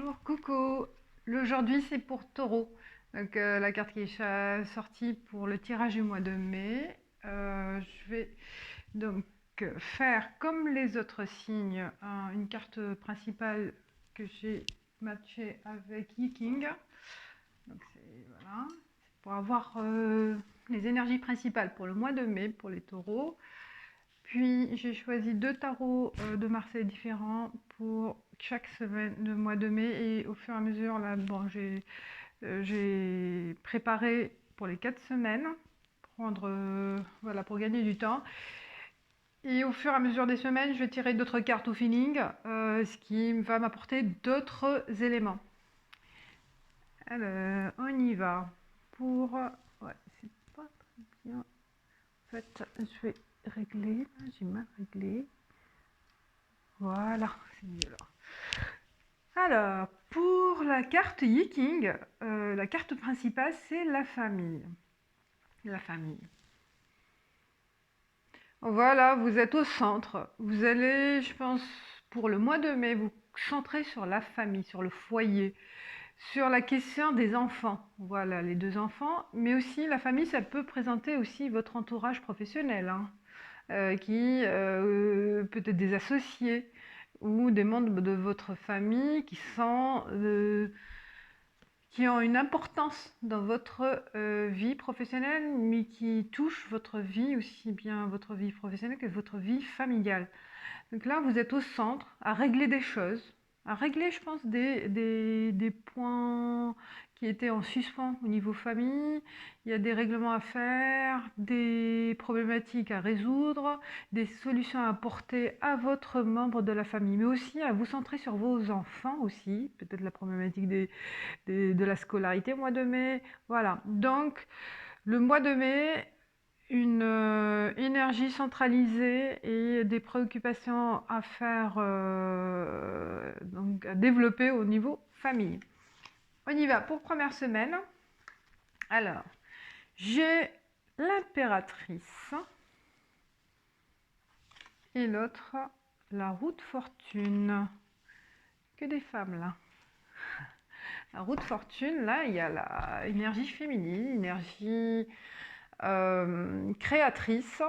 Bonjour, coucou. Aujourd'hui c'est pour Taureau. Donc la carte qui est sortie pour le tirage du mois de mai. Je vais donc faire comme les autres signes, une carte principale que j'ai matchée avec Yi-King. Donc voilà, c'est pour avoir les énergies principales pour le mois de mai pour les taureaux. Puis j'ai choisi deux tarots de Marseille différents pour chaque semaine du mois de mai, et au fur et à mesure là, bon, j'ai préparé pour les 4 semaines, voilà, pour gagner du temps. Et au fur et à mesure des semaines, je vais tirer d'autres cartes au feeling, ce qui va m'apporter d'autres éléments. Alors, on y va. Ouais, c'est pas très bien. En fait, je vais régler. J'ai mal réglé. Voilà, c'est mieux là. Alors, pour la carte Yi-King, la carte principale, c'est la famille. La famille. Voilà, vous êtes au centre. Vous allez, je pense, pour le mois de mai, vous centrer sur la famille, sur le foyer, sur la question des enfants. Voilà, les deux enfants. Mais aussi, la famille, ça peut présenter aussi votre entourage professionnel, hein, qui peut-être des associés ou des membres de votre famille qui ont une importance dans votre vie professionnelle, mais qui touchent votre vie, aussi bien votre vie professionnelle que votre vie familiale. Donc là, vous êtes au centre, à régler des choses, à régler, je pense, des points qui étaient en suspens au niveau famille. Il y a des règlements à faire, des problématiques à résoudre, des solutions à apporter à votre membre de la famille, mais aussi à vous centrer sur vos enfants aussi, peut-être la problématique de la scolarité au mois de mai. Voilà, donc le mois de mai, une énergie centralisée et des préoccupations à faire, donc à développer au niveau famille. On y va pour première semaine. Alors, j'ai l'impératrice et l'autre, la roue de fortune. Que des femmes là. La roue de fortune, là, il y a la énergie féminine, énergie créatrice.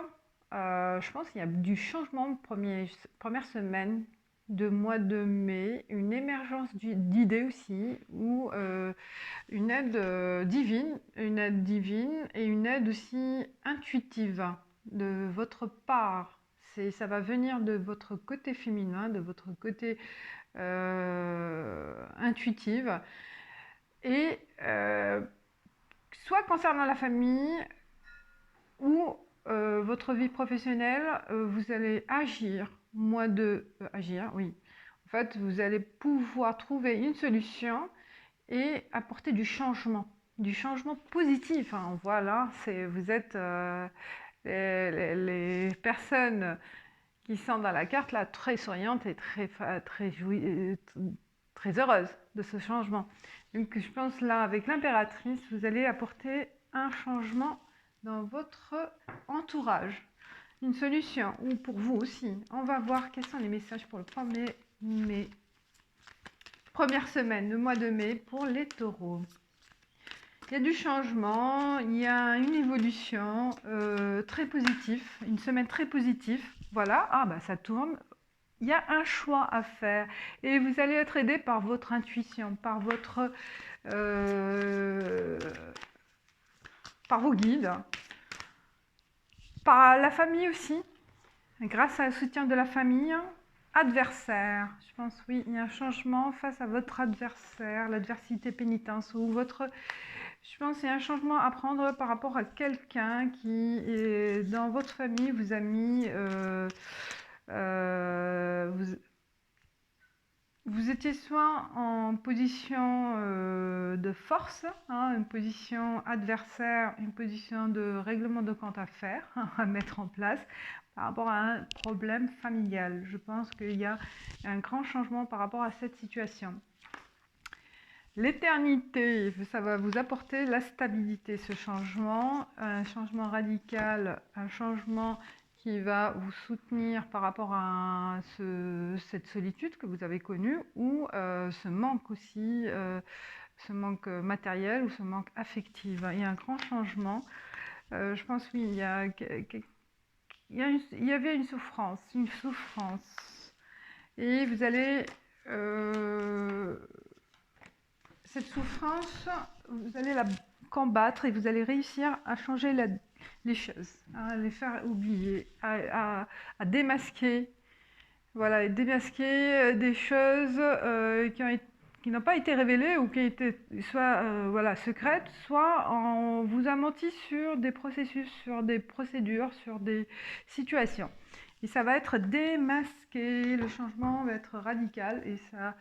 Je pense qu'il y a du changement première semaine de mois de mai, une émergence d'idées aussi, ou une aide divine et une aide aussi intuitive de votre part. Ça va venir de votre côté féminin, de votre côté intuitive, et soit concernant la famille ou votre vie professionnelle, vous allez agir, agir, oui. En fait, vous allez pouvoir trouver une solution et apporter du changement positif, hein. Voilà, vous êtes les personnes qui sont dans la carte là, très souriantes et très heureuses de ce changement. Donc je pense là, avec l'impératrice, vous allez apporter un changement dans votre entourage, une solution, ou pour vous aussi. On va voir quels sont les messages pour le 1er mai. Première semaine, le mois de mai pour les taureaux. Il y a du changement, il y a une évolution très positive, une semaine très positive. Voilà, ah bah ça tourne. Il y a un choix à faire et vous allez être aidé par votre intuition, par vos guides, par la famille aussi, grâce à un soutien de la famille. Adversaire, je pense, oui, il y a un changement face à votre adversaire, l'adversité pénitence, ou je pense qu'il y a un changement à prendre par rapport à quelqu'un qui, dans votre famille, vous a mis, vous étiez soit en position de force, hein, une position adversaire, une position de règlement de compte à faire, à mettre en place par rapport à un problème familial. Je pense qu'il y a un grand changement par rapport à cette situation. L'éternité, ça va vous apporter la stabilité, ce changement, un changement radical, un changement qui va vous soutenir par rapport à cette solitude que vous avez connue ou ce manque aussi, ce manque matériel ou ce manque affectif. Il y a un grand changement. Je pense, oui, il y avait une souffrance, Et vous allez, cette souffrance, vous allez la combattre et vous allez réussir à changer les choses, à les faire oublier, à démasquer, voilà, démasquer des choses qui n'ont pas été révélées ou qui étaient soit voilà, secrètes, soit on vous a menti sur des processus, sur des procédures, sur des situations. Et ça va être démasqué, le changement va être radical et ça,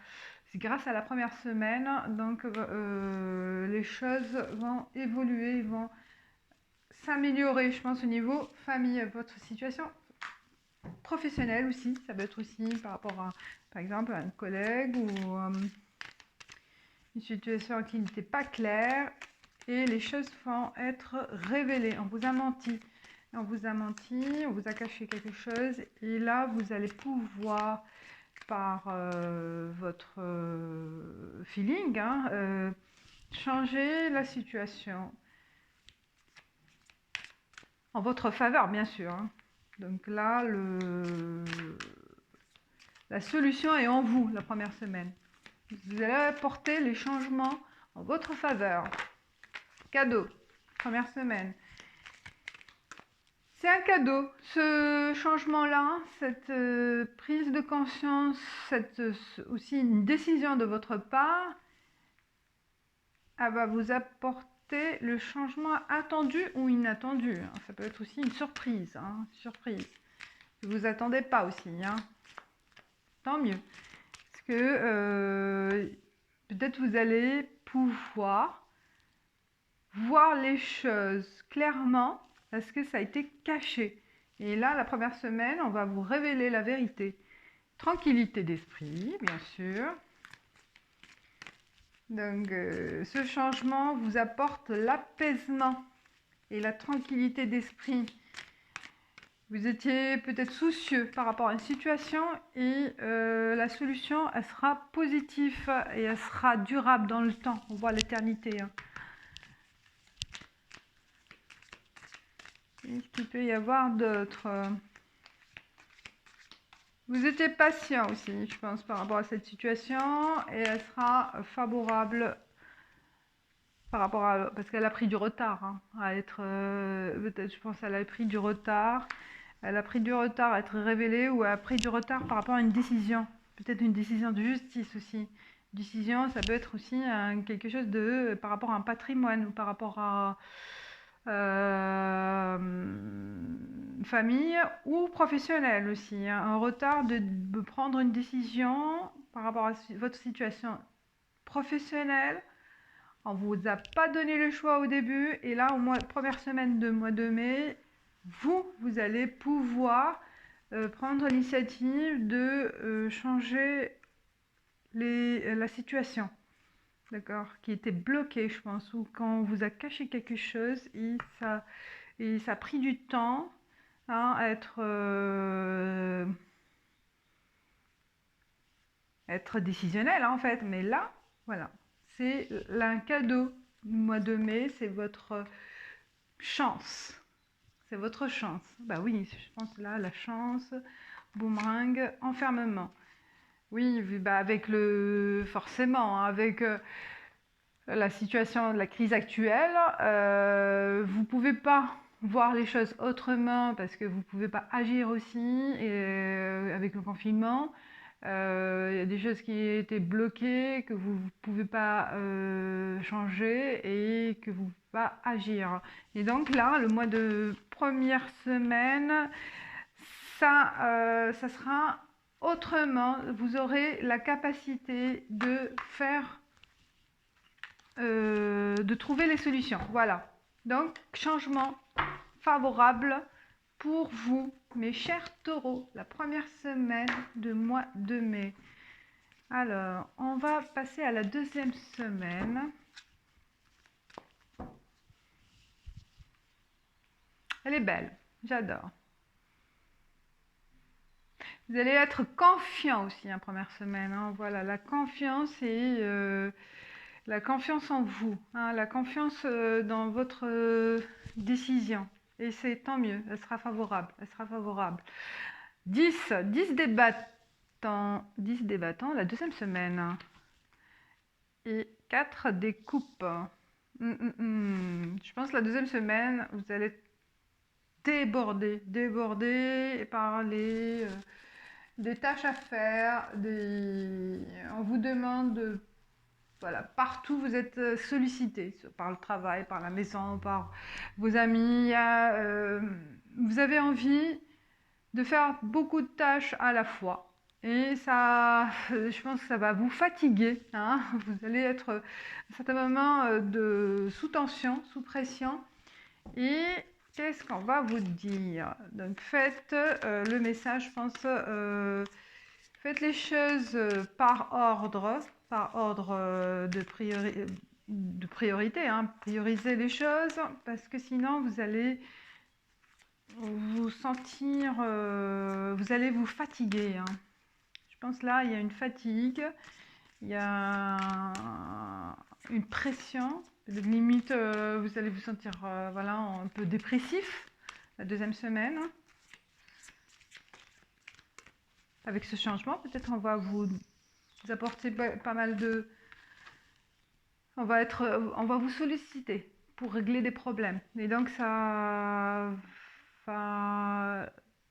c'est grâce à la première semaine, donc les choses vont évoluer, vont s'améliorer, je pense, au niveau famille, votre situation professionnelle aussi, ça peut être aussi par rapport à, par exemple, à un collègue ou une situation qui n'était pas claire et les choses vont être révélées. On vous a menti, on vous a caché quelque chose et là, vous allez pouvoir, par votre feeling, changer la situation en votre faveur, bien sûr. Donc là, la solution est en vous, la première semaine. Vous allez apporter les changements en votre faveur. Cadeau, première semaine. C'est un cadeau, ce changement-là, cette prise de conscience, aussi une décision de votre part, elle va vous apporter le changement attendu ou inattendu. Ça peut être aussi une surprise, surprise. Que vous attendez pas aussi, Tant mieux. Parce que peut-être vous allez pouvoir voir les choses clairement parce que ça a été caché. Et là, la première semaine, on va vous révéler la vérité. Tranquillité d'esprit, bien sûr. Donc, ce changement vous apporte l'apaisement et la tranquillité d'esprit. Vous étiez peut-être soucieux par rapport à une situation et la solution, elle sera positive et elle sera durable dans le temps. On voit l'éternité. Qu'est-ce qu'il peut y avoir d'autre? Vous étiez patient aussi, je pense, par rapport à cette situation et elle sera favorable par rapport à... Parce qu'elle a pris du retard à être... peut-être, je pense, qu'elle a pris du retard. Elle a pris du retard à être révélée ou elle a pris du retard par rapport à une décision. Peut-être une décision de justice aussi. Décision, ça peut être aussi quelque chose de... par rapport à un patrimoine ou par rapport à... famille ou professionnelle aussi, un retard de prendre une décision par rapport à votre situation professionnelle. On vous a pas donné le choix au début et là, première semaine de mois de mai, vous allez pouvoir prendre l'initiative de changer la situation. D'accord, qui était bloqué, je pense, ou quand on vous a caché quelque chose et ça a pris du temps à être décisionnel en fait. Mais là, voilà, c'est un cadeau du mois de mai, c'est votre chance. C'est votre chance. Bah oui, je pense là, la chance, boomerang, enfermement. Oui, bah avec forcément, avec la situation de la crise actuelle, vous ne pouvez pas voir les choses autrement parce que vous ne pouvez pas agir aussi avec le confinement. Il y a des choses qui étaient bloquées, que vous ne pouvez pas changer et que vous ne pouvez pas agir. Et donc là, le mois de première semaine, ça sera autrement. Vous aurez la capacité de faire de trouver les solutions. Voilà. Donc, changement favorable pour vous, mes chers taureaux, la première semaine de mois de mai. Alors, on va passer à la deuxième semaine. Elle est belle, j'adore. Vous allez être confiant aussi, hein, première semaine, hein. Voilà, la confiance et la confiance en vous, hein, la confiance dans votre décision. Et c'est tant mieux, elle sera favorable, elle sera favorable. 10 débattants la deuxième semaine. Et 4 découpes. Je pense que la deuxième semaine, vous allez déborder par des tâches à faire, on vous demande voilà, partout vous êtes sollicité, par le travail, par la maison, par vos amis. Vous avez envie de faire beaucoup de tâches à la fois. Et ça, je pense que ça va vous fatiguer, hein. Vous allez être à un certain moment sous tension, sous pression. Et qu'est-ce qu'on va vous dire? Donc faites le message, je pense, faites les choses par ordre de priorité, hein. Priorisez les choses parce que sinon vous allez vous sentir, vous allez vous fatiguer, hein. Je pense là, il y a une fatigue, il y a une pression, limite, vous allez vous sentir voilà, un peu dépressif la deuxième semaine. Avec ce changement, peut-être on va vous apporter pas mal de... On va vous solliciter pour régler des problèmes. Et donc ça va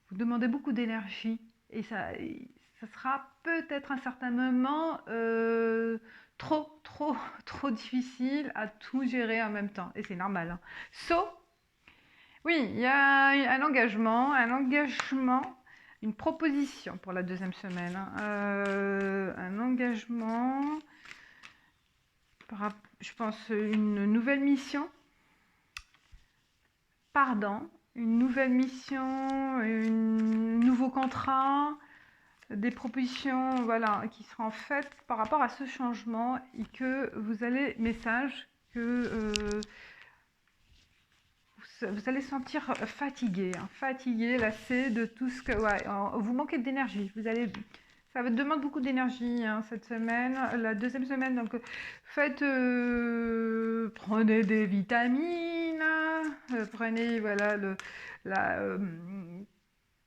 vous demander beaucoup d'énergie. Et ça sera peut-être à un certain moment trop difficile à tout gérer en même temps. Et c'est normal, hein. Oui, il y a un engagement, une proposition pour la deuxième semaine, hein. Un engagement, je pense une nouvelle mission, une nouvelle mission, un nouveau contrat, des propositions voilà, qui seront faites par rapport à ce changement et que vous allez, message, que vous allez sentir fatigué, hein, fatigué, lassé de tout ce que... Ouais, vous manquez d'énergie, ça vous demande beaucoup d'énergie, hein, cette semaine, la deuxième semaine, donc prenez des vitamines, prenez, voilà,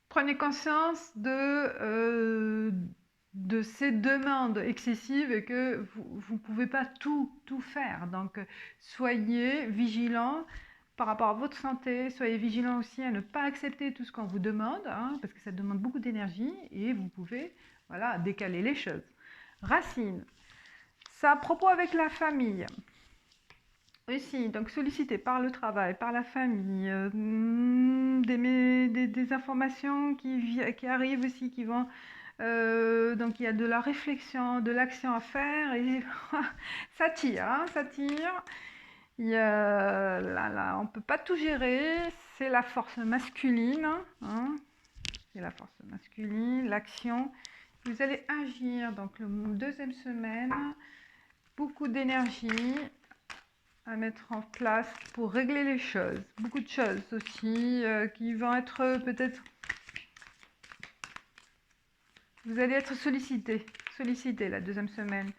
prenez conscience de ces demandes excessives et que vous ne pouvez pas tout faire, donc soyez vigilants par rapport à votre santé, soyez vigilants aussi à ne pas accepter tout ce qu'on vous demande, hein, parce que ça demande beaucoup d'énergie et vous pouvez voilà, décaler les choses. Racine, ça à propos avec la famille. Aussi, donc sollicité par le travail, par la famille, des informations qui arrivent aussi, qui vont... donc il y a de la réflexion, de l'action à faire et ça tire, hein, ça tire. Il y a, là, on ne peut pas tout gérer, c'est la force masculine, hein, c'est la force masculine, l'action. Vous allez agir, donc la deuxième semaine, beaucoup d'énergie à mettre en place pour régler les choses. Beaucoup de choses aussi qui vont être peut-être... Vous allez être sollicité la deuxième semaine.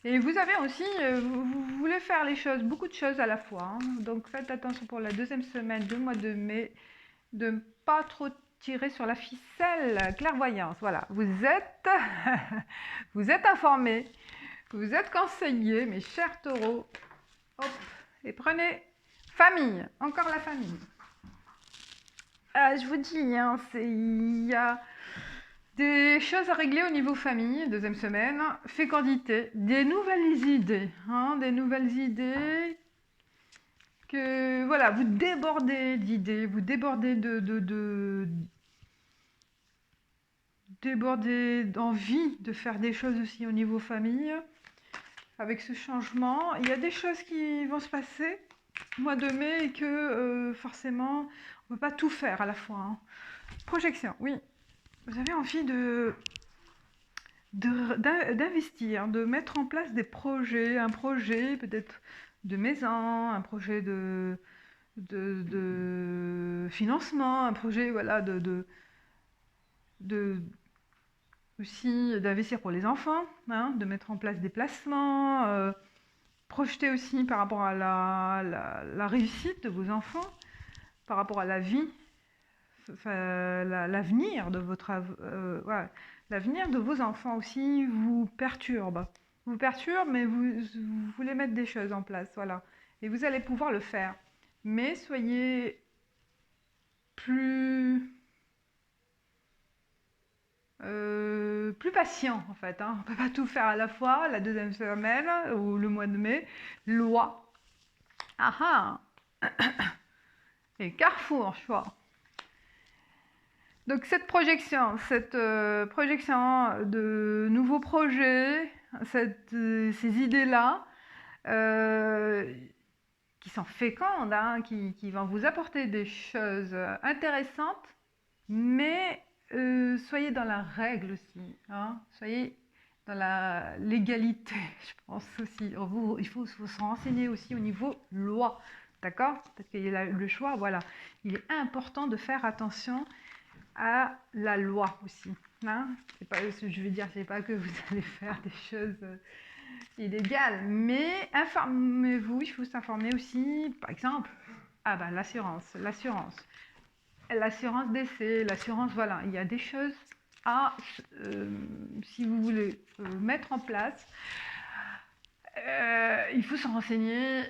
Et vous avez aussi, vous voulez faire les choses, beaucoup de choses à la fois, hein. Donc faites attention pour la deuxième semaine du mois de mai, de ne pas trop tirer sur la ficelle. Clairvoyance, voilà. Vous êtes, vous êtes informés, vous êtes conseillés, mes chers taureaux. Hop, et prenez famille, encore la famille. Je vous dis, hein, il y a... des choses à régler au niveau famille, deuxième semaine, fécondité, des nouvelles idées, hein, que voilà, vous débordez d'idées, vous débordez débordez d'envie de faire des choses aussi au niveau famille. Avec ce changement, il y a des choses qui vont se passer au mois de mai et que forcément, on ne peut pas tout faire à la fois, hein. Projection, oui. Vous avez envie d'investir, de mettre en place des projets, un projet peut-être de maison, un projet de financement, un projet voilà, de aussi d'investir pour les enfants, hein, de mettre en place des placements, projeter aussi par rapport à la réussite de vos enfants, par rapport à la vie, enfin, l'avenir de ouais, l'avenir de vos enfants aussi vous perturbe. Vous perturbe, mais vous voulez mettre des choses en place, voilà. Et vous allez pouvoir le faire. Mais soyez plus plus patient en fait, hein. On ne peut pas tout faire à la fois, la deuxième semaine ou le mois de mai. Loi. Ah ah. Et Carrefour, choix. Donc cette projection de nouveaux projets, ces idées-là, qui sont fécondes, hein, qui vont vous apporter des choses intéressantes, mais soyez dans la règle aussi, hein, soyez dans la légalité, je pense aussi. Il faut se renseigner aussi au niveau loi, d'accord? Parce qu'il y a le choix, voilà. Il est important de faire attention à la loi aussi. Hein, c'est pas, je veux dire, c'est pas que vous allez faire des choses illégales, mais informez-vous, il faut s'informer aussi, par exemple, l'assurance décès, l'assurance, voilà, il y a des choses à, si vous voulez mettre en place, il faut se renseigner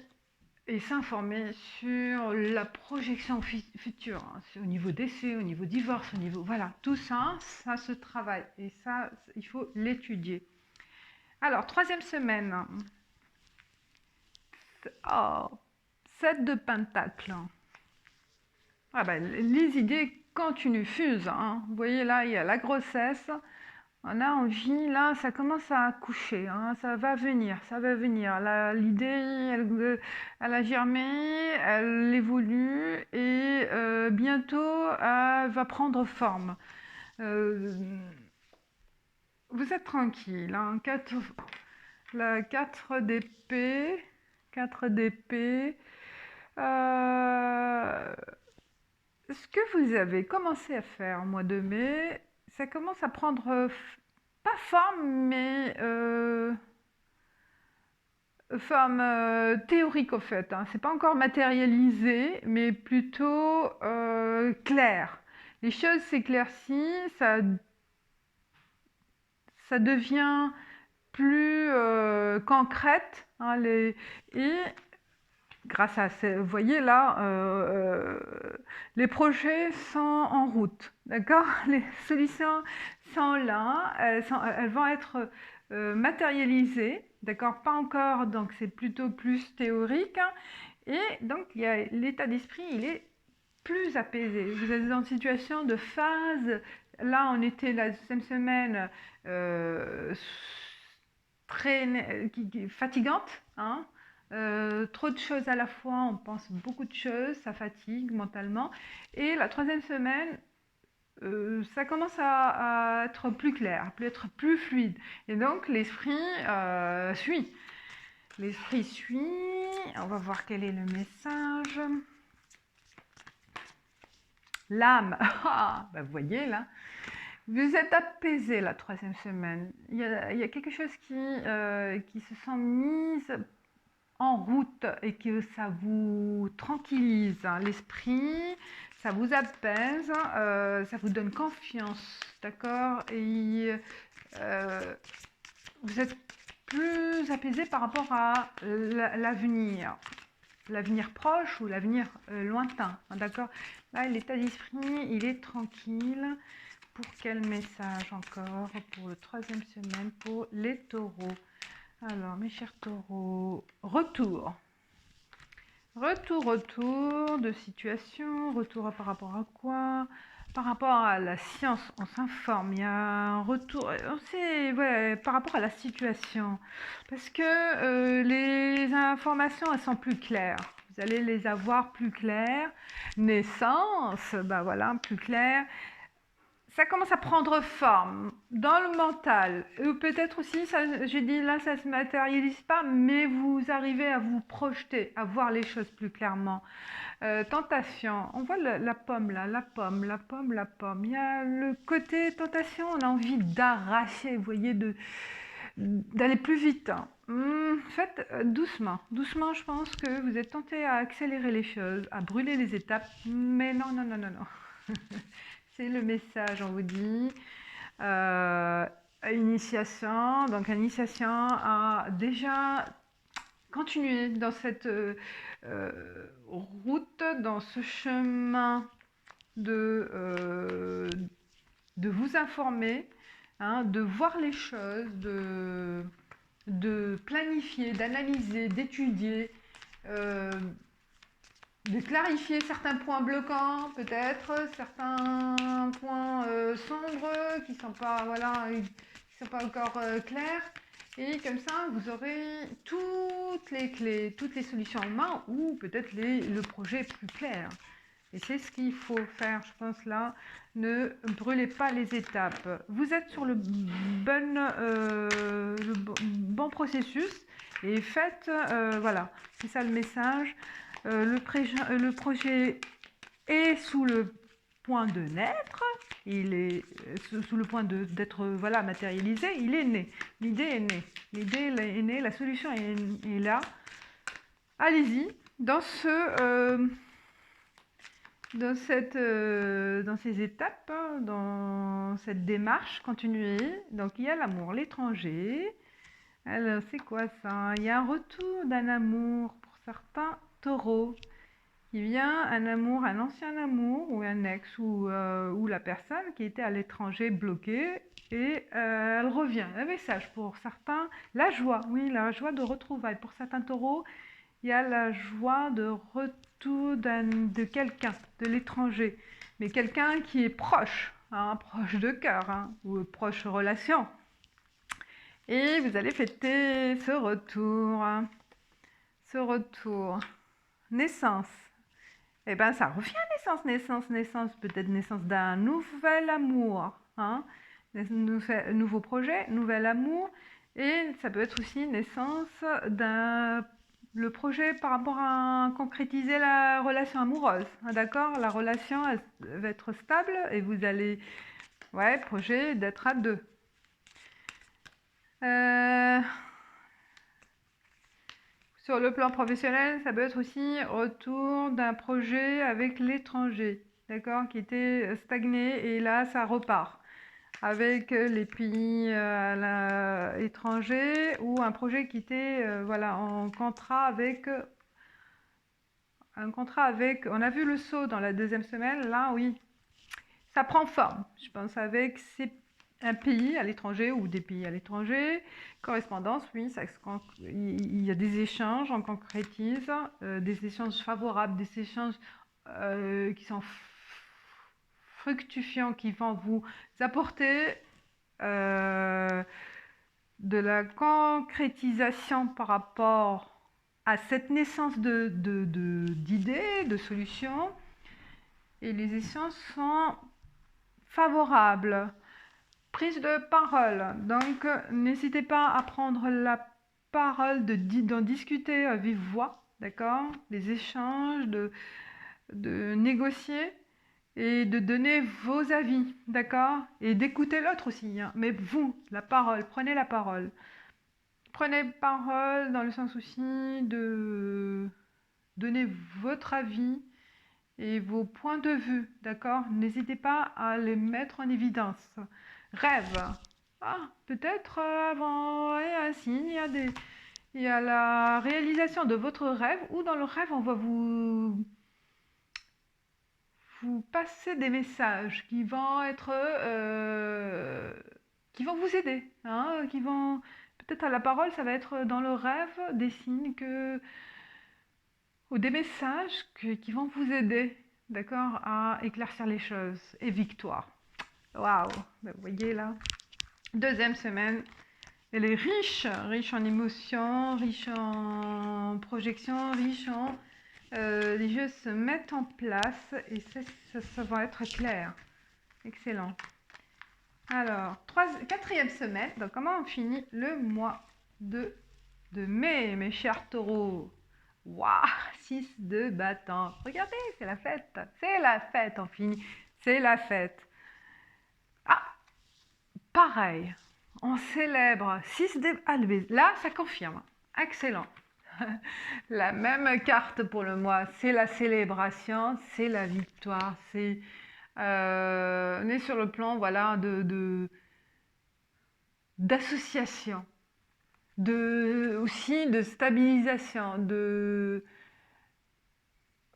et s'informer sur la projection future, hein, au niveau décès, au niveau divorce, au niveau, voilà, tout ça, ça se travaille et ça, il faut l'étudier. Alors, troisième semaine, oh, 7 de pentacles. Ah ben, les idées continuent, fusent, hein. Vous voyez là, il y a la grossesse, on a envie, là, ça commence à accoucher, hein, ça va venir, ça va venir. L'idée, elle a germé, elle évolue et bientôt, elle va prendre forme. Vous êtes tranquille, hein, la 4 d'épée, 4 d'épée. Ce que vous avez commencé à faire au mois de mai, ça commence à prendre pas forme, mais forme théorique au fait. Hein. C'est pas encore matérialisé, mais plutôt clair. Les choses s'éclaircissent, ça devient plus concrète, hein, et grâce à vous voyez là, les projets sont en route, d'accord? Les solutions sont là, elles vont être matérialisées, d'accord? Pas encore, donc c'est plutôt plus théorique. Hein, et donc l'état d'esprit, il est plus apaisé. Vous êtes dans une situation de phase. Là, on était la deuxième semaine très fatigante, hein, trop de choses à la fois, on pense beaucoup de choses, ça fatigue mentalement. Et la troisième semaine, ça commence à être plus clair, à être plus fluide. Et donc l'esprit suit. L'esprit suit. On va voir quel est le message. L'âme. Vous voyez là. Vous êtes apaisé la troisième semaine. Il y a quelque chose qui se sent mise en route et que ça vous tranquillise, hein, l'esprit, ça vous apaise, ça vous donne confiance, d'accord? Et vous êtes plus apaisé par rapport à l'avenir proche ou l'avenir lointain, hein, d'accord? Là, l'état d'esprit, il est tranquille. Pour quel message encore pour le troisième semaine pour les taureaux? Alors, mes chers taureaux, retour de situation, retour par rapport à quoi? Par rapport à la science, on s'informe, il y a un retour, on sait, ouais, par rapport à la situation, parce que les informations, elles sont plus claires, vous allez les avoir plus claires, naissance, voilà, plus clair. ça commence à prendre forme dans le mental. Ou peut-être aussi, j'ai dit là, ça ne se matérialise pas, mais vous arrivez à vous projeter, à voir les choses plus clairement. Tentation, on voit la pomme là, la pomme, la pomme, la pomme. Il y a le côté tentation, on a envie d'arracher, vous voyez, d'aller plus vite. Faites doucement, doucement, je pense que vous êtes tenté à accélérer les choses, à brûler les étapes, mais non, non, non, non, non. C'est le message, on vous dit. Initiation, donc initiation à déjà continuer dans cette route, dans ce chemin de vous informer, hein, de voir les choses, de planifier, d'analyser, d'étudier, de clarifier certains points bloquants, peut-être, certains points sombres qui ne sont pas, voilà, qui sont pas encore clairs. Et comme ça, vous aurez toutes les clés, toutes les solutions en main, ou peut-être le projet plus clair. Et c'est ce qu'il faut faire, je pense, là. Ne brûlez pas les étapes. Vous êtes sur le bon processus et faites, voilà, c'est ça le message. Le projet est sous le point de naître, il est sous le point d'être voilà, matérialisé, il est né. L'idée est née. L'idée est née, la solution est là. Allez-y, dans ces étapes, hein, dans cette démarche, continuez. Donc il y a l'amour, l'étranger. Alors c'est quoi ça? Il y a un retour d'un amour pour certains taureaux. Il vient un amour, un ancien amour ou un ex ou la personne qui était à l'étranger bloquée et elle revient. Un message pour certains, la joie, oui, la joie de retrouvailles. Pour certains taureaux, il y a la joie de retour de quelqu'un, de l'étranger, mais quelqu'un qui est proche, hein, proche de cœur, hein, ou proche relation. Et vous allez fêter ce retour, hein, ce retour. Naissance. Eh bien, ça revient, naissance, peut-être naissance d'un nouvel amour, hein, nouveau projet, nouvel amour, et ça peut être aussi naissance le projet par rapport à concrétiser la relation amoureuse, hein, d'accord? La relation elle va être stable et vous allez, ouais, projet d'être à deux. Sur le plan professionnel, ça peut être aussi retour d'un projet avec l'étranger, d'accord, qui était stagné et là ça repart avec les pays étrangers ou un projet qui était voilà, en contrat avec on a vu le saut dans la deuxième semaine, là oui, ça prend forme, je pense, avec un pays à l'étranger ou des pays à l'étranger. Correspondance, oui, il y a des échanges, on concrétise, des échanges favorables, des échanges qui sont fructifiants, qui vont vous apporter de la concrétisation par rapport à cette naissance d'idées, de solutions. Et les échanges sont favorables. Prise de parole. Donc, n'hésitez pas à prendre la parole, d'en discuter à vive voix, d'accord? Les échanges, de négocier et de donner vos avis, d'accord? Et d'écouter l'autre aussi, hein. Mais vous, la parole, prenez la parole. Prenez parole dans le sens aussi de donner votre avis et vos points de vue, d'accord? N'hésitez pas à les mettre en évidence. Rêve. Ah, peut-être avant, il y a un signe, il y a la réalisation de votre rêve, ou dans le rêve, on va vous passer des messages qui vont être, qui vont vous aider, hein, qui vont, peut-être à la parole, ça va être dans le rêve des signes ou des messages qui vont vous aider, d'accord, à éclaircir les choses. Et victoire. Waouh, vous voyez là, deuxième semaine, elle est riche en émotions, riche en projections, riche en... les jeux se mettent en place et ça va être clair. Excellent. Alors, quatrième semaine, donc comment on finit le mois de mai, mes chers taureaux? Waouh, 6 de bâton. Regardez, c'est la fête. C'est la fête, on finit. C'est la fête. Ah, pareil. On célèbre 6 de... Ah, là, ça confirme. Excellent. La même carte pour le mois, c'est la célébration, c'est la victoire, c'est... on est sur le plan, voilà, d'association, aussi de stabilisation,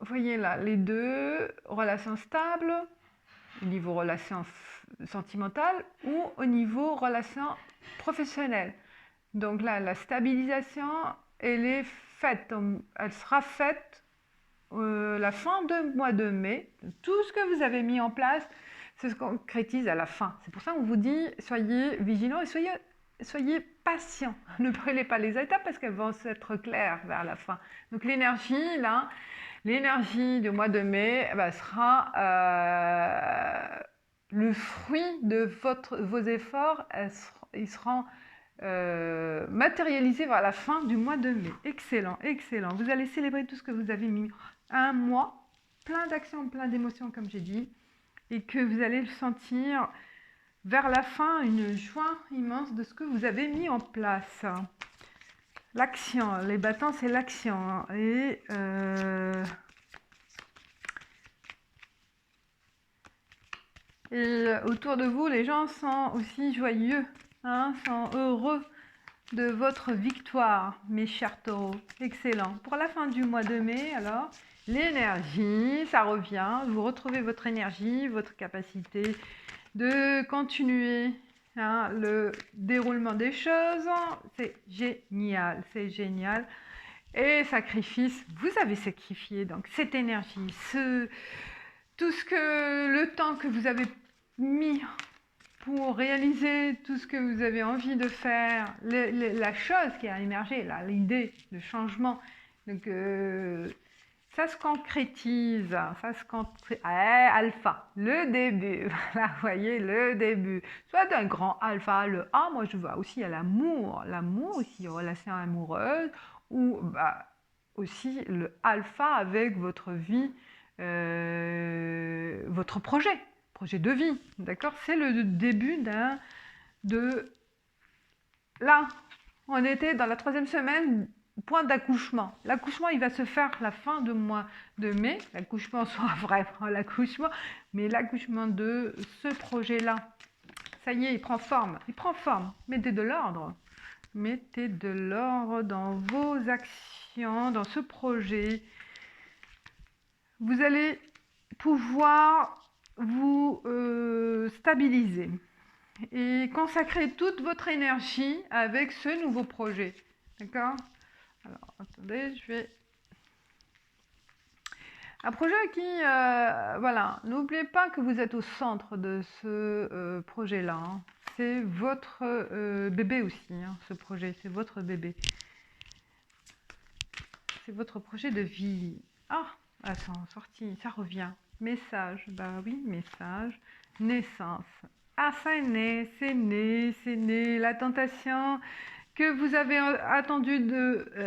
vous voyez là, les deux, relations stables, au niveau relation sentimentale ou au niveau relation professionnelle. Donc là, la stabilisation, elle est faite, elle sera faite la fin du mois de mai. Tout ce que vous avez mis en place se concrétise à la fin. C'est pour ça qu'on vous dit, soyez vigilants et soyez patients. Ne brûlez pas les étapes parce qu'elles vont être claires vers la fin. Donc l'énergie, là, l'énergie du mois de mai sera le fruit de vos efforts. Ils seront matérialisés vers la fin du mois de mai. Excellent, excellent. Vous allez célébrer tout ce que vous avez mis. Un mois, plein d'actions, plein d'émotions, comme j'ai dit, et que vous allez le sentir vers la fin, une joie immense de ce que vous avez mis en place. L'action, les bâtons, c'est l'action. Hein. Et autour de vous, les gens sont aussi joyeux, hein, sont heureux de votre victoire, mes chers taureaux. Excellent. Pour la fin du mois de mai, alors, l'énergie, ça revient. Vous retrouvez votre énergie, votre capacité de continuer hein, le déroulement des choses. C'est génial, c'est génial. Et sacrifice, vous avez sacrifié donc cette énergie, tout ce que le temps que vous avez mis pour réaliser tout ce que vous avez envie de faire, la chose qui a émergé, l'idée, le changement. Donc, ça se concrétise, alpha, le début, voilà, vous voyez, le début. Soit d'un grand alpha, le A, moi je vois aussi à l'amour aussi, relation amoureuse, ou aussi le alpha avec votre vie, votre projet de vie, d'accord? C'est le début Là, on était dans la 3e semaine, point d'accouchement. L'accouchement, il va se faire la fin du mois de mai. L'accouchement soit vraiment l'accouchement, mais l'accouchement de ce projet-là, ça y est, il prend forme. Il prend forme. Mettez de l'ordre. Mettez de l'ordre dans vos actions, dans ce projet. Vous allez pouvoir vous stabiliser et consacrer toute votre énergie avec ce nouveau projet. D'accord? Alors, attendez, je vais... Un projet qui, voilà, n'oubliez pas que vous êtes au centre de ce projet-là. Hein. C'est votre bébé aussi, hein, ce projet, c'est votre bébé. C'est votre projet de vie. Ah, attends, sorti, ça revient. Message, bah oui, message. Naissance. Ah, ça est né, c'est né, c'est né. La tentation que vous avez attendu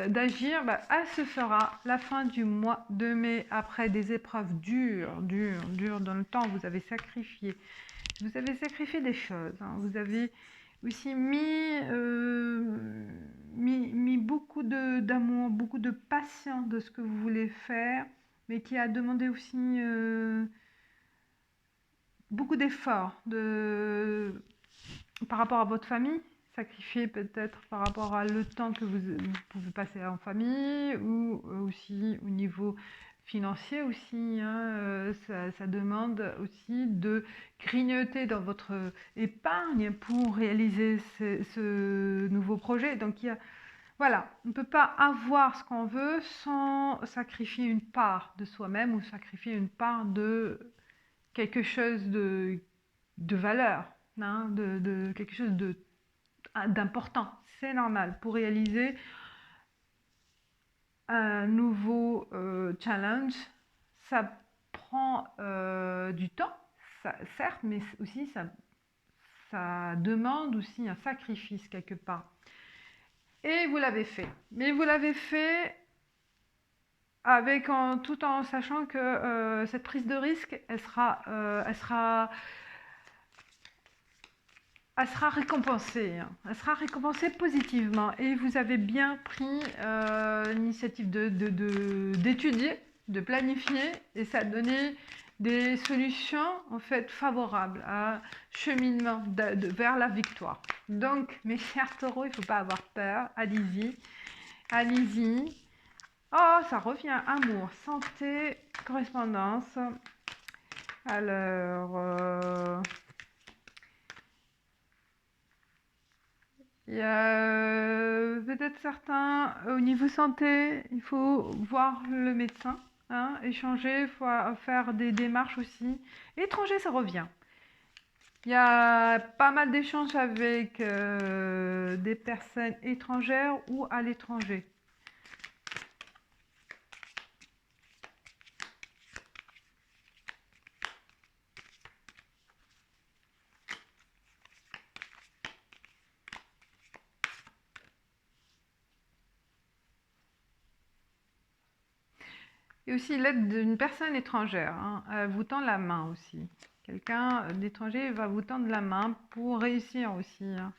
d'agir, elle se fera la fin du mois de mai après des épreuves dures dans le temps. Vous avez sacrifié. Vous avez sacrifié des choses. Hein. Vous avez aussi mis beaucoup d'amour, beaucoup de patience de ce que vous voulez faire, mais qui a demandé aussi beaucoup d'efforts par rapport à votre famille, sacrifier peut-être par rapport à le temps que vous pouvez passer en famille, ou aussi au niveau financier aussi, hein, ça demande aussi de grignoter dans votre épargne pour réaliser ce nouveau projet. Donc voilà, on ne peut pas avoir ce qu'on veut sans sacrifier une part de soi-même ou sacrifier une part de quelque chose de valeur, hein, de quelque chose d'important. C'est normal pour réaliser un nouveau challenge. Ça prend du temps, certes, mais aussi ça ça demande aussi un sacrifice quelque part. Et vous l'avez fait. Mais vous l'avez fait tout en sachant que cette prise de risque, elle sera récompensée, hein. Elle sera récompensée positivement. Et vous avez bien pris l'initiative d'étudier, de planifier, et ça a donné des solutions en fait favorables à cheminement vers la victoire. Donc, mes chers taureaux, il ne faut pas avoir peur. Allez-y, allez-y. Oh, ça revient, amour, santé, correspondance. Alors, il y a peut-être certains, au niveau santé, il faut voir le médecin, hein, échanger, il faut faire des démarches aussi. Étranger, ça revient. Il y a pas mal d'échanges avec des personnes étrangères ou à l'étranger. Et aussi l'aide d'une personne étrangère, hein, elle vous tend la main aussi. Quelqu'un d'étranger va vous tendre la main pour réussir aussi, hein.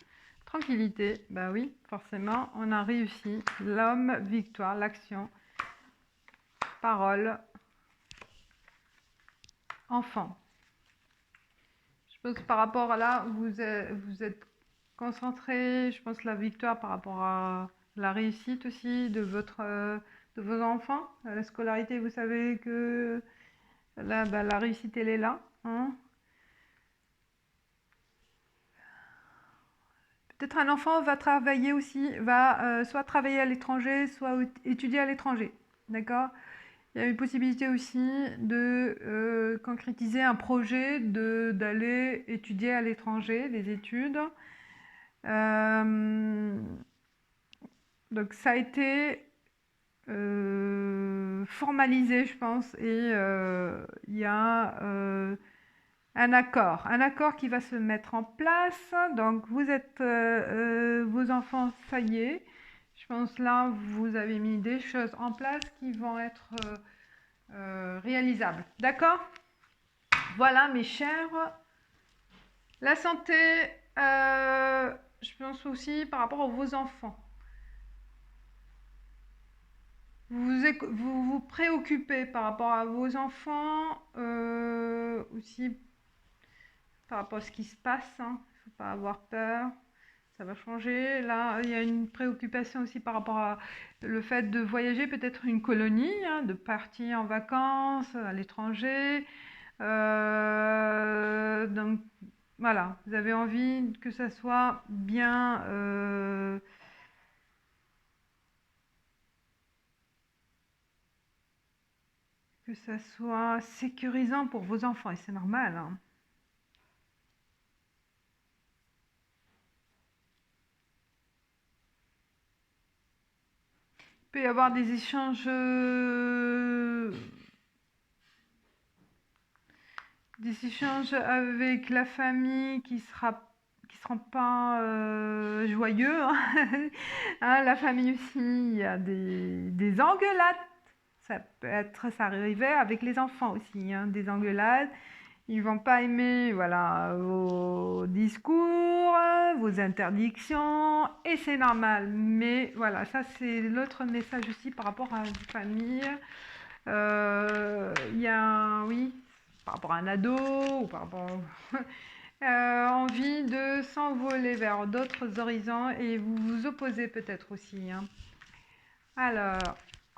Tranquillité, bah oui, forcément, on a réussi. L'homme, victoire, l'action, parole, enfant. Je pense que par rapport à là, vous êtes concentré, je pense la victoire par rapport à la réussite aussi de vos enfants. La scolarité, vous savez que là, bah, la réussite, elle est là, hein. Peut-être un enfant va travailler aussi, va soit travailler à l'étranger, soit étudier à l'étranger. D'accord? Il y a une possibilité aussi de concrétiser un projet d'aller étudier à l'étranger, les études. Donc ça a été formalisé, je pense, et il y a un accord qui va se mettre en place. Donc vous êtes, vos enfants, ça y est. Je pense là, vous avez mis des choses en place qui vont être réalisables. D'accord? Voilà, mes chers. La santé, je pense aussi par rapport à vos enfants. Vous préoccupez par rapport à vos enfants, aussi par rapport à ce qui se passe, hein. Il ne faut pas avoir peur, ça va changer. Là, il y a une préoccupation aussi par rapport à le fait de voyager, peut-être une colonie, hein, de partir en vacances à l'étranger. Donc voilà, vous avez envie que ça soit bien que ça soit sécurisant pour vos enfants, et c'est normal, hein. Il peut y avoir des échanges avec la famille qui seront pas joyeux, hein. Hein, la famille aussi, il y a des engueulades. Ça arrivait avec les enfants aussi, hein, des engueulades. Ils vont pas aimer, voilà, vos discours, vos interdictions, et c'est normal. Mais voilà, ça c'est l'autre message aussi par rapport à une famille. Il y a, oui, par rapport à un ado ou par rapport envie de s'envoler vers d'autres horizons, et vous vous opposez peut-être aussi, hein. Alors,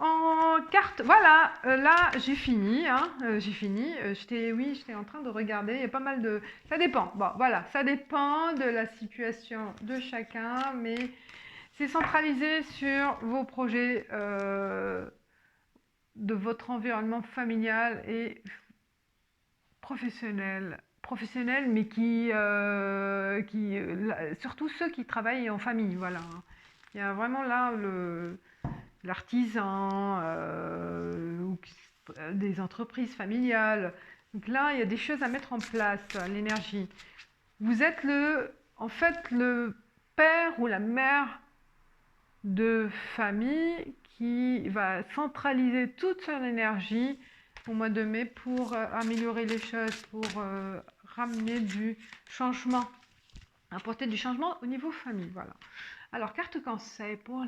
en carte, voilà, là j'ai fini, hein, j'ai fini. J'étais en train de regarder, il y a pas mal de... Ça dépend, bon voilà, ça dépend de la situation de chacun, mais c'est centralisé sur vos projets de votre environnement familial et professionnel, mais surtout ceux qui travaillent en famille, voilà. Il y a vraiment là l'artisan, des entreprises familiales. Donc là, il y a des choses à mettre en place, l'énergie. Vous êtes en fait le père ou la mère de famille qui va centraliser toute son énergie au mois de mai pour améliorer les choses, pour ramener du changement, apporter du changement au niveau famille. Voilà. Alors, carte conseil pour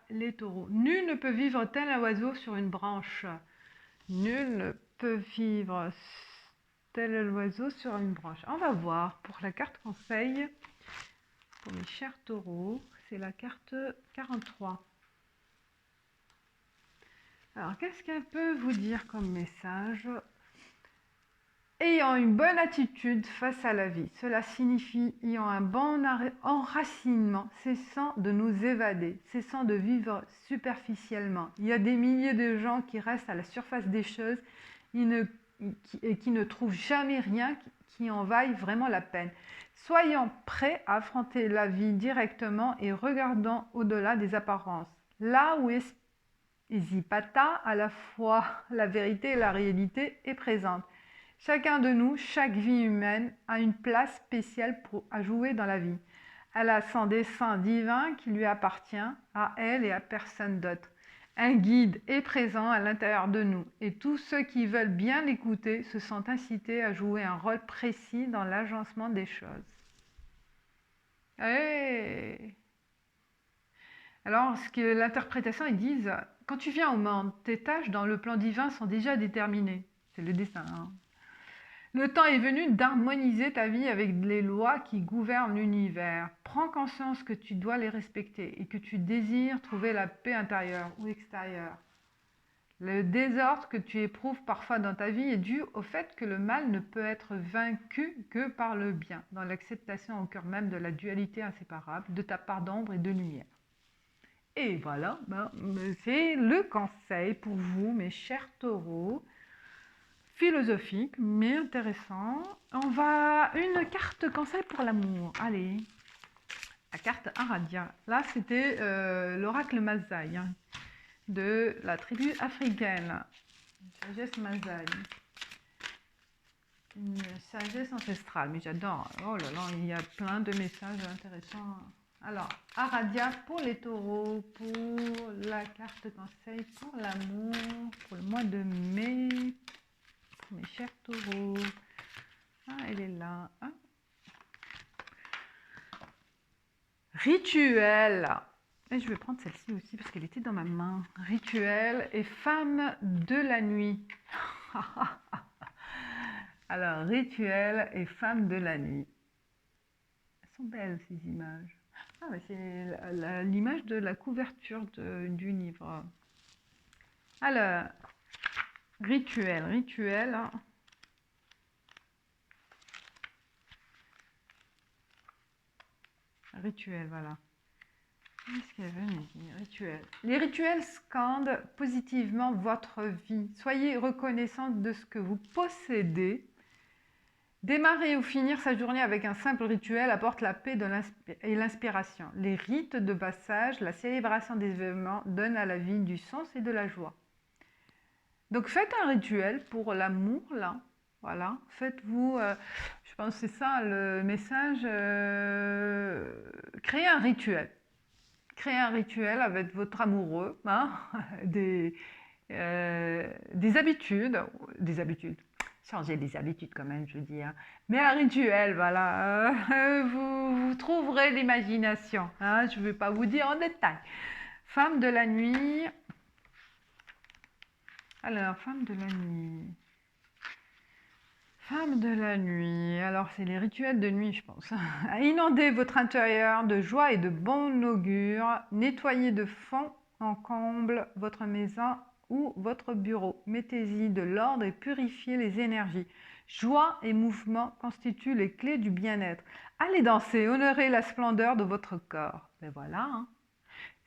les taureaux. Nul ne peut vivre tel un oiseau sur une branche. Nul ne peut vivre tel l'oiseau sur une branche. On va voir pour la carte conseil pour mes chers taureaux. C'est la carte 43. Alors, qu'est-ce qu'elle peut vous dire comme message? Ayant une bonne attitude face à la vie, cela signifie ayant un bon enracinement, cessant de nous évader, cessant de vivre superficiellement. Il y a des milliers de gens qui restent à la surface des choses et qui ne trouvent jamais rien qui en vaille vraiment la peine. Soyons prêts à affronter la vie directement et regardons au-delà des apparences. Là où Esipata, à la fois la vérité et la réalité est présente. Chacun de nous, chaque vie humaine, a une place spéciale à jouer dans la vie. Elle a son dessein divin qui lui appartient, à elle et à personne d'autre. Un guide est présent à l'intérieur de nous et tous ceux qui veulent bien l'écouter se sentent incités à jouer un rôle précis dans l'agencement des choses. Hey, alors, ce que l'interprétation, ils disent, quand tu viens au monde, tes tâches dans le plan divin sont déjà déterminées. C'est le destin. Hein. Le temps est venu d'harmoniser ta vie avec les lois qui gouvernent l'univers. Prends conscience que tu dois les respecter et que tu désires trouver la paix intérieure ou extérieure. Le désordre que tu éprouves parfois dans ta vie est dû au fait que le mal ne peut être vaincu que par le bien, dans l'acceptation au cœur même de la dualité inséparable de ta part d'ombre et de lumière. Et voilà, c'est le conseil pour vous, mes chers taureaux. Philosophique, mais intéressant. On va une carte conseil pour l'amour. Allez, la carte Aradia. Là, c'était l'oracle Masaï hein, de la tribu africaine. Une sagesse Masaï. Une sagesse ancestrale, mais j'adore. Oh là là, il y a plein de messages intéressants. Alors, Aradia pour les taureaux, pour la carte conseil pour l'amour, pour le mois de mai, pour mes chers taureaux. Ah, elle est là. Ah. Rituel. Et je vais prendre celle-ci aussi parce qu'elle était dans ma main. Rituel et femme de la nuit. Alors, rituel et femme de la nuit. Elles sont belles ces images. Ah, mais c'est l'image de la couverture du livre. Alors, rituel. Rituel, voilà. Qu'est-ce qu'elle veut me dire? Rituel. Les rituels scandent positivement votre vie. Soyez reconnaissant de ce que vous possédez. Démarrer ou finir sa journée avec un simple rituel apporte la paix et l'inspiration. Les rites de passage, la célébration des événements donnent à la vie du sens et de la joie. Donc faites un rituel pour l'amour, là. Voilà, faites-vous, je pense que c'est ça le message, créez un rituel. Créez un rituel avec votre amoureux, hein, des habitudes, changez les habitudes quand même, je veux dire. Mais un rituel, voilà, vous trouverez l'imagination, hein, je ne vais pas vous dire en détail. Femme de la nuit. Alors, femme de la nuit. Femme de la nuit. Alors, c'est les rituels de nuit, je pense. Inondez votre intérieur de joie et de bon augure. Nettoyez de fond en comble votre maison ou votre bureau. Mettez-y de l'ordre et purifiez les énergies. Joie et mouvement constituent les clés du bien-être. Allez danser, honorez la splendeur de votre corps. Ben voilà, hein.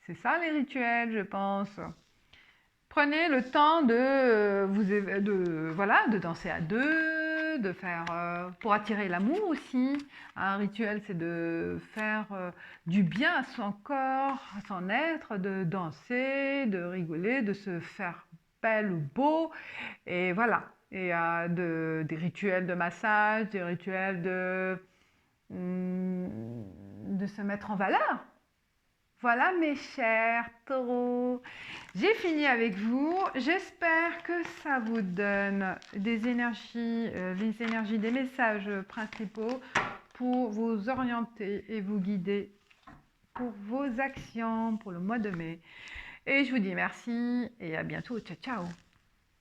C'est ça les rituels, je pense. Prenez le temps de danser à deux, de faire pour attirer l'amour aussi. Un rituel, c'est de faire du bien à son corps, à son être, de danser, de rigoler, de se faire belle ou beau. Et voilà. Et des rituels de massage, des rituels de se mettre en valeur. Voilà mes chers taureaux, j'ai fini avec vous. J'espère que ça vous donne des énergies, des messages principaux pour vous orienter et vous guider pour vos actions pour le mois de mai. Et je vous dis merci et à bientôt. Ciao, ciao.